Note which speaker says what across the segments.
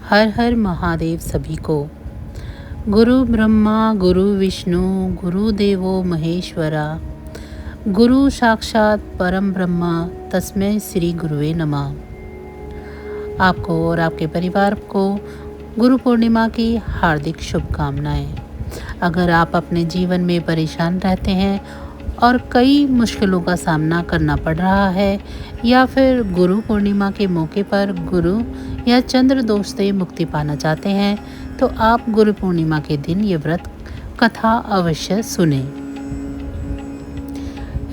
Speaker 1: हर हर महादेव सभी को। गुरु ब्रह्मा गुरु विष्णु गुरु देवो महेश्वरा, गुरु साक्षात परम ब्रह्मा तस्मै श्री गुरुवे नमः। आपको और आपके परिवार को गुरु पूर्णिमा की हार्दिक शुभकामनाएं। अगर आप अपने जीवन में परेशान रहते हैं और कई मुश्किलों का सामना करना पड़ रहा है, या फिर गुरु पूर्णिमा के मौके पर गुरु या चंद्र दोष से मुक्ति पाना चाहते हैं, तो आप गुरु पूर्णिमा के दिन ये व्रत कथा अवश्य सुने।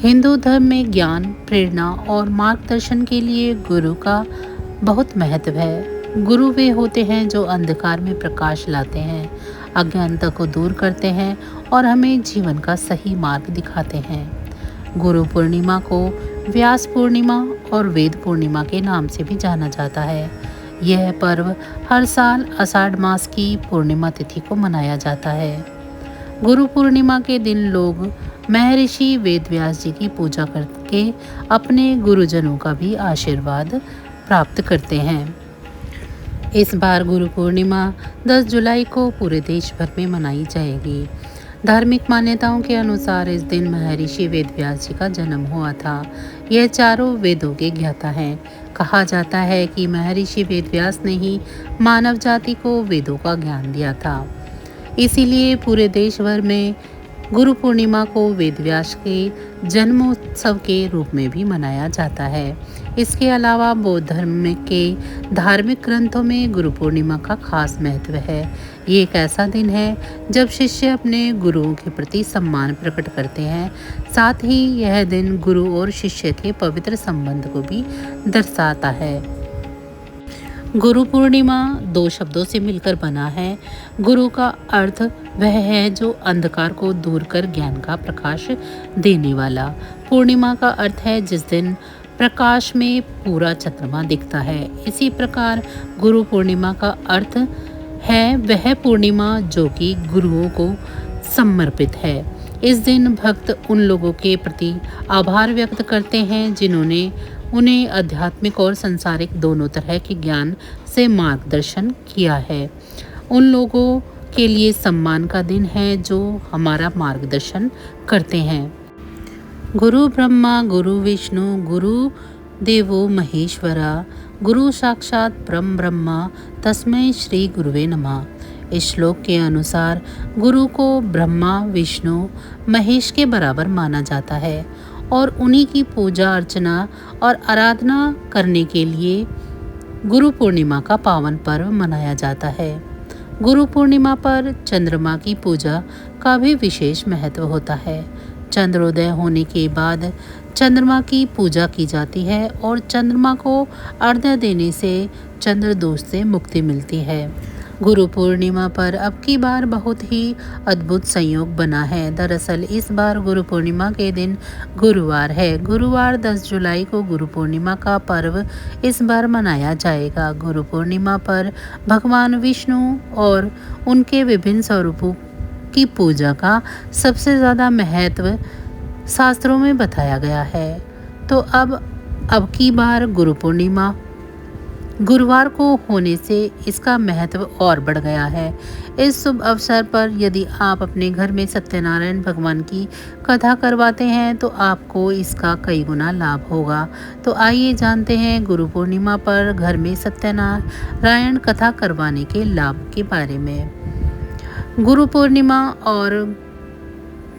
Speaker 1: हिंदू धर्म में ज्ञान, प्रेरणा और मार्गदर्शन के लिए गुरु का बहुत महत्व है। गुरु वे होते हैं जो अंधकार में प्रकाश लाते हैं, अज्ञानता को दूर करते हैं और हमें जीवन का सही मार्ग दिखाते हैं। गुरु पूर्णिमा को व्यास पूर्णिमा और वेद पूर्णिमा के नाम से भी जाना जाता है। यह पर्व हर साल आषाढ़ मास की पूर्णिमा तिथि को मनाया जाता है। गुरु पूर्णिमा के दिन लोग महर्षि वेदव्यास जी की पूजा करके अपने गुरुजनों का भी आशीर्वाद प्राप्त करते हैं। इस बार गुरु पूर्णिमा 10 जुलाई को पूरे देश भर में मनाई जाएगी। धार्मिक मान्यताओं के अनुसार इस दिन महर्षि वेदव्यास जी का जन्म हुआ था। यह चारों वेदों के ज्ञाता हैं। कहा जाता है कि महर्षि वेदव्यास ने ही मानव जाति को वेदों का ज्ञान दिया था। इसीलिए पूरे देश भर में गुरु पूर्णिमा को वेदव्यास के जन्मोत्सव के रूप में भी मनाया जाता है। इसके अलावा बौद्ध धर्म के धार्मिक ग्रंथों में गुरु पूर्णिमा का खास महत्व है। ये एक ऐसा दिन है जब शिष्य अपने गुरुओं के प्रति सम्मान प्रकट करते हैं। साथ ही यह दिन गुरु और शिष्य के पवित्र संबंध को भी दर्शाता है। गुरु पूर्णिमा 2 शब्दों से मिलकर बना है। गुरु का अर्थ वह है जो अंधकार को दूर कर ज्ञान का प्रकाश देने वाला। पूर्णिमा का अर्थ है जिस दिन प्रकाश में पूरा चंद्रमा दिखता है। इसी प्रकार गुरु पूर्णिमा का अर्थ है वह पूर्णिमा जो कि गुरुओं को समर्पित है। इस दिन भक्त उन लोगों के प्रति आभार व्यक्त करते हैं जिन्होंने उन्हें आध्यात्मिक और सांसारिक दोनों तरह के ज्ञान से मार्गदर्शन किया है। उन लोगों के लिए सम्मान का दिन है जो हमारा मार्गदर्शन करते हैं। गुरु ब्रह्मा गुरु विष्णु गुरु देवो महेश्वरा, गुरु साक्षात परम ब्रह्मा तस्मै श्री गुरुवे नमः। इस श्लोक के अनुसार गुरु को ब्रह्मा विष्णु महेश के बराबर माना जाता है और उन्हीं की पूजा अर्चना और आराधना करने के लिए गुरु पूर्णिमा का पावन पर्व मनाया जाता है। गुरु पूर्णिमा पर चंद्रमा की पूजा का भी विशेष महत्व होता है। चंद्रोदय होने के बाद चंद्रमा की पूजा की जाती है और चंद्रमा को अर्घ्य देने से चंद्र दोष से मुक्ति मिलती है। गुरु पूर्णिमा पर अब की बार बहुत ही अद्भुत संयोग बना है। दरअसल इस बार गुरु पूर्णिमा के दिन गुरुवार है। गुरुवार 10 जुलाई को गुरु पूर्णिमा का पर्व इस बार मनाया जाएगा। गुरु पूर्णिमा पर भगवान विष्णु और उनके विभिन्न स्वरूपों की पूजा का सबसे ज़्यादा महत्व शास्त्रों में बताया गया है। तो अब की बार गुरु पूर्णिमा गुरुवार को होने से इसका महत्व और बढ़ गया है। इस शुभ अवसर पर यदि आप अपने घर में सत्यनारायण भगवान की कथा करवाते हैं तो आपको इसका कई गुना लाभ होगा। तो आइए जानते हैं गुरु पूर्णिमा पर घर में सत्यनारायण कथा करवाने के लाभ के बारे में। गुरु पूर्णिमा और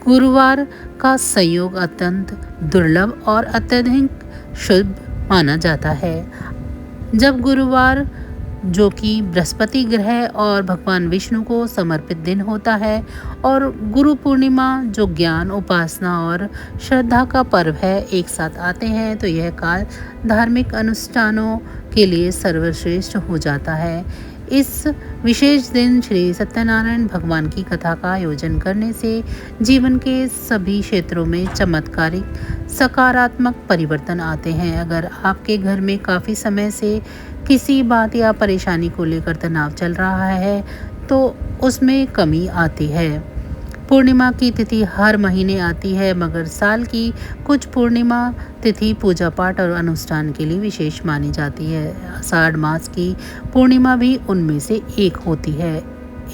Speaker 1: गुरुवार का संयोग अत्यंत दुर्लभ और अत्यधिक शुभ माना जाता है। जब गुरुवार जो कि बृहस्पति ग्रह और भगवान विष्णु को समर्पित दिन होता है और गुरु पूर्णिमा जो ज्ञान, उपासना और श्रद्धा का पर्व है एक साथ आते हैं तो यह काल धार्मिक अनुष्ठानों के लिए सर्वश्रेष्ठ हो जाता है। इस विशेष दिन श्री सत्यनारायण भगवान की कथा का आयोजन करने से जीवन के सभी क्षेत्रों में चमत्कारिक सकारात्मक परिवर्तन आते हैं। अगर आपके घर में काफ़ी समय से किसी बात या परेशानी को लेकर तनाव चल रहा है तो उसमें कमी आती है। पूर्णिमा की तिथि हर महीने आती है, मगर साल की कुछ पूर्णिमा तिथि पूजा पाठ और अनुष्ठान के लिए विशेष मानी जाती है। आषाढ़ मास की पूर्णिमा भी उनमें से एक होती है।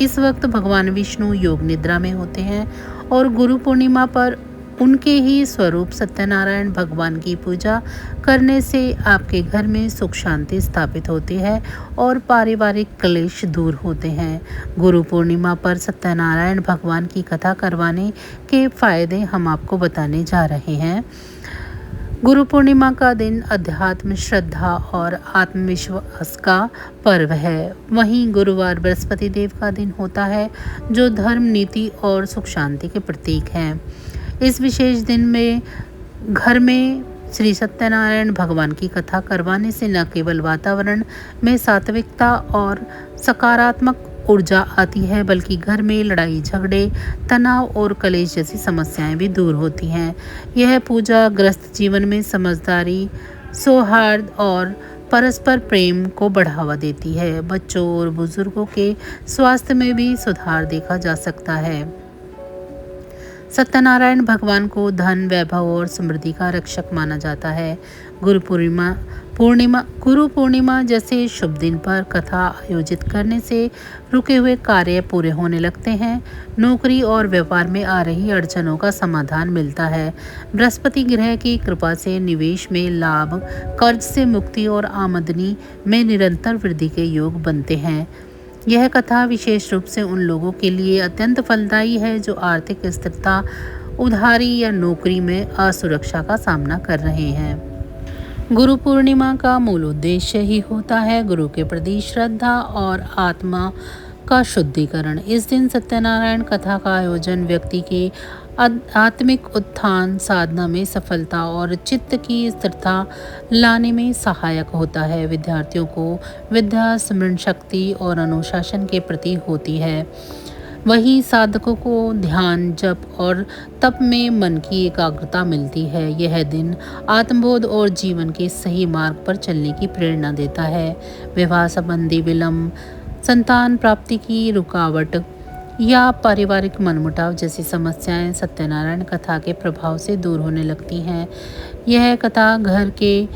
Speaker 1: इस वक्त भगवान विष्णु योग निद्रा में होते हैं और गुरु पूर्णिमा पर उनके ही स्वरूप सत्यनारायण भगवान की पूजा करने से आपके घर में सुख शांति स्थापित होती है और पारिवारिक क्लेश दूर होते हैं। गुरु पूर्णिमा पर सत्यनारायण भगवान की कथा करवाने के फायदे हम आपको बताने जा रहे हैं। गुरु पूर्णिमा का दिन अध्यात्म, श्रद्धा और आत्मविश्वास का पर्व है। वहीं गुरुवार बृहस्पति देव का दिन होता है, जो धर्म, नीति और सुख शांति के प्रतीक हैं। इस विशेष दिन में घर में श्री सत्यनारायण भगवान की कथा करवाने से न केवल वातावरण में सात्विकता और सकारात्मक ऊर्जा आती है, बल्कि घर में लड़ाई झगड़े, तनाव और कलेश जैसी समस्याएं भी दूर होती हैं। यह पूजा ग्रस्त जीवन में समझदारी, सौहार्द और परस्पर प्रेम को बढ़ावा देती है। बच्चों और बुजुर्गों के स्वास्थ्य में भी सुधार देखा जा सकता है। सत्यनारायण भगवान को धन, वैभव और समृद्धि का रक्षक माना जाता है। गुरु पूर्णिमा जैसे शुभ दिन पर कथा आयोजित करने से रुके हुए कार्य पूरे होने लगते हैं। नौकरी और व्यापार में आ रही अड़चनों का समाधान मिलता है। बृहस्पति ग्रह की कृपा से निवेश में लाभ, कर्ज से मुक्ति और आमदनी में निरंतर वृद्धि के योग बनते हैं। यह कथा विशेष रूप से उन लोगों के लिए अत्यंत फलदायी है जो आर्थिक स्थिरता, उधारी या नौकरी में असुरक्षा का सामना कर रहे हैं। गुरु पूर्णिमा का मूल उद्देश्य ही होता है गुरु के प्रति श्रद्धा और आत्मा का शुद्धिकरण। इस दिन सत्यनारायण कथा का आयोजन व्यक्ति के आत्मिक उत्थान, साधना में सफलता और चित्त की स्थिरता लाने में सहायक होता है। विद्यार्थियों को विद्या, स्मरण शक्ति और अनुशासन के प्रति होती है। वहीं साधकों को ध्यान, जप और तप में मन की एकाग्रता मिलती है। यह दिन आत्मबोध और जीवन के सही मार्ग पर चलने की प्रेरणा देता है। विवाह संबंधी विलंब, संतान प्राप्ति की रुकावट या पारिवारिक मनमुटाव जैसी समस्याएं सत्यनारायण कथा के प्रभाव से दूर होने लगती हैं। यह कथा घर के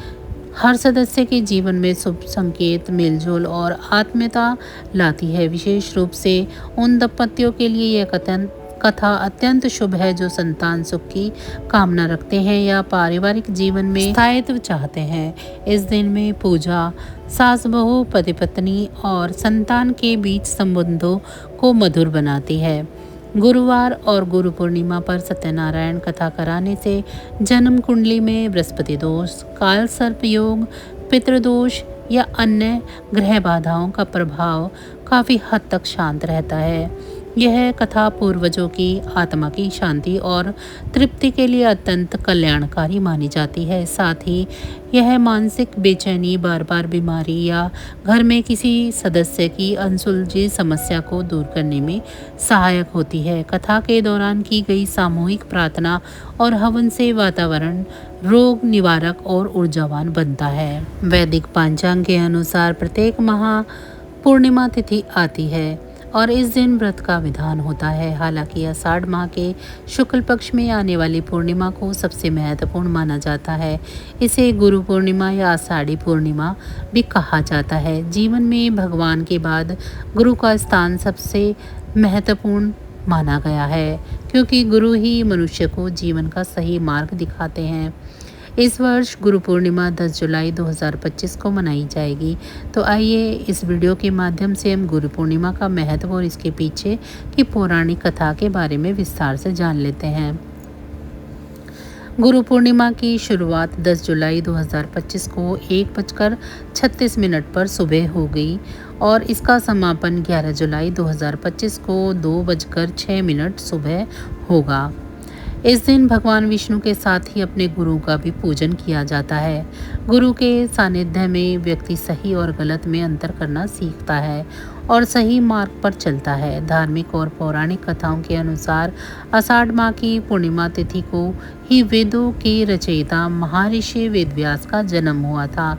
Speaker 1: हर सदस्य के जीवन में शुभ संकेत, मेलजोल और आत्मीयता लाती है। विशेष रूप से उन दंपतियों के लिए यह कथा अत्यंत शुभ है जो संतान सुख की कामना रखते हैं या पारिवारिक जीवन में स्थायित्व चाहते हैं। इस दिन में पूजा सास बहू, पति पत्नी और संतान के बीच संबंधों को मधुर बनाती है। गुरुवार और गुरु पूर्णिमा पर सत्यनारायण कथा कराने से जन्म कुंडली में बृहस्पति दोष, काल सर्प योग, पितृदोष या अन्य ग्रह बाधाओं का प्रभाव काफ़ी हद तक शांत रहता है। यह कथा पूर्वजों की आत्मा की शांति और तृप्ति के लिए अत्यंत कल्याणकारी मानी जाती है। साथ ही यह मानसिक बेचैनी, बार बार बीमारी या घर में किसी सदस्य की अनसुलझी समस्या को दूर करने में सहायक होती है। कथा के दौरान की गई सामूहिक प्रार्थना और हवन से वातावरण रोग निवारक और ऊर्जावान बनता है। वैदिक पंचांग के अनुसार प्रत्येक माह पूर्णिमा तिथि आती है और इस दिन व्रत का विधान होता है। हालांकि आषाढ़ माह के शुक्ल पक्ष में आने वाली पूर्णिमा को सबसे महत्वपूर्ण माना जाता है। इसे गुरु पूर्णिमा या आषाढ़ी पूर्णिमा भी कहा जाता है। जीवन में भगवान के बाद गुरु का स्थान सबसे महत्वपूर्ण माना गया है, क्योंकि गुरु ही मनुष्य को जीवन का सही मार्ग दिखाते हैं। इस वर्ष गुरु पूर्णिमा 10 जुलाई 2025 को मनाई जाएगी। तो आइए इस वीडियो के माध्यम से हम गुरु पूर्णिमा का महत्व और इसके पीछे की पौराणिक कथा के बारे में विस्तार से जान लेते हैं। गुरु पूर्णिमा की शुरुआत 10 जुलाई 2025 को 1:36 पर सुबह हो गई और इसका समापन 11 जुलाई 2025 को 2:06 सुबह होगा। इस दिन भगवान विष्णु के साथ ही अपने गुरु का भी पूजन किया जाता है। गुरु के सानिध्य में व्यक्ति सही और गलत में अंतर करना सीखता है और सही मार्ग पर चलता है। धार्मिक और पौराणिक कथाओं के अनुसार आषाढ़ माह की पूर्णिमा तिथि को ही वेदों के रचयिता महर्षि वेदव्यास का जन्म हुआ था।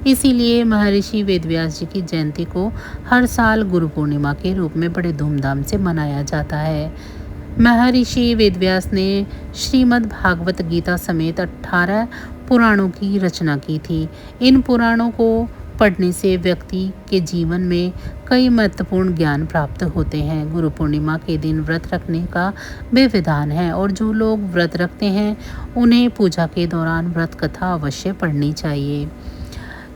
Speaker 1: इसीलिए महर्षि वेदव्यास जी की जयंती को हर साल गुरु पूर्णिमा के रूप में बड़े धूमधाम से मनाया जाता है। महर्षि वेदव्यास ने श्रीमद् भागवत गीता समेत 18 पुराणों की रचना की थी। इन पुराणों को पढ़ने से व्यक्ति के जीवन में कई महत्वपूर्ण ज्ञान प्राप्त होते हैं। गुरु पूर्णिमा के दिन व्रत रखने का भी विधान है और जो लोग व्रत रखते हैं उन्हें पूजा के दौरान व्रत कथा अवश्य पढ़नी चाहिए।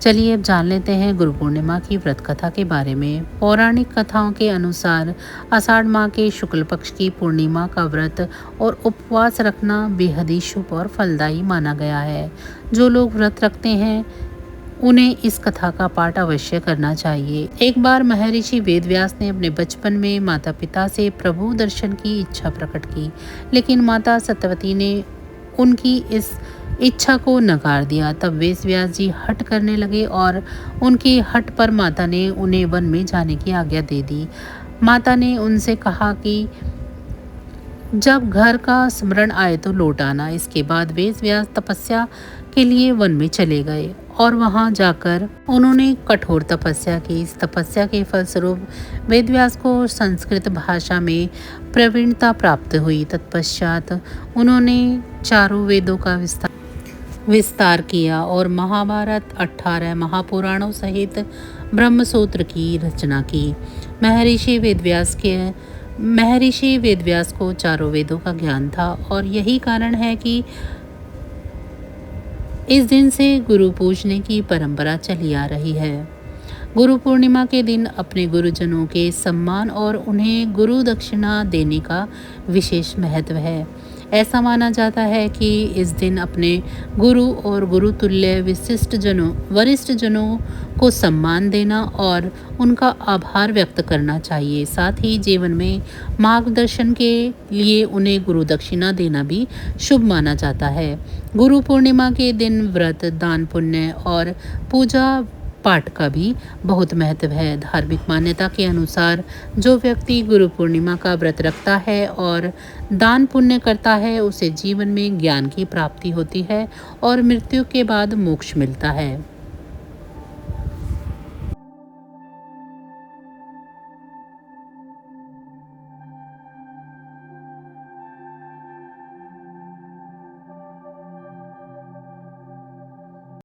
Speaker 1: चलिए अब जान लेते हैं गुरु पूर्णिमा की व्रत कथा के बारे में। पौराणिक कथाओं के अनुसार आषाढ़ माह के शुक्ल पक्ष की पूर्णिमा का व्रत और उपवास रखना बेहद ही शुभ और फलदायी माना गया है। जो लोग व्रत रखते हैं उन्हें इस कथा का पाठ अवश्य करना चाहिए। एक बार महर्षि वेदव्यास ने अपने बचपन में माता पिता से प्रभु दर्शन की इच्छा प्रकट की, लेकिन माता सत्यवती ने उनकी इस इच्छा को नकार दिया। तब वेदव्यास जी हठ करने लगे और उनकी हठ पर माता ने उन्हें वन में जाने की आज्ञा दे दी। माता ने उनसे कहा कि जब घर का स्मरण आए तो लौट आना। इसके बाद वेदव्यास तपस्या के लिए वन में चले गए और वहां जाकर उन्होंने कठोर तपस्या की। इस तपस्या के फलस्वरूप वेदव्यास को संस्कृत भाषा में प्रवीणता प्राप्त हुई। तत्पश्चात उन्होंने चारों वेदों का विस्तार किया और महाभारत, 18 महापुराणों सहित ब्रह्मसूत्र की रचना की। महर्षि वेदव्यास को चारों वेदों का ज्ञान था और यही कारण है कि इस दिन से गुरु पूजने की परंपरा चली आ रही है। गुरु पूर्णिमा के दिन अपने गुरुजनों के सम्मान और उन्हें गुरु दक्षिणा देने का विशेष महत्व है। ऐसा माना जाता है कि इस दिन अपने गुरु और गुरुतुल्य वरिष्ठ जनों को सम्मान देना और उनका आभार व्यक्त करना चाहिए। साथ ही जीवन में मार्गदर्शन के लिए उन्हें गुरु दक्षिणा देना भी शुभ माना जाता है। गुरु पूर्णिमा के दिन व्रत, दान पुण्य और पूजा पाठ का भी बहुत महत्व है। धार्मिक मान्यता के अनुसार जो व्यक्ति गुरु पूर्णिमा का व्रत रखता है और दान पुण्य करता है उसे जीवन में ज्ञान की प्राप्ति होती है और मृत्यु के बाद मोक्ष मिलता है।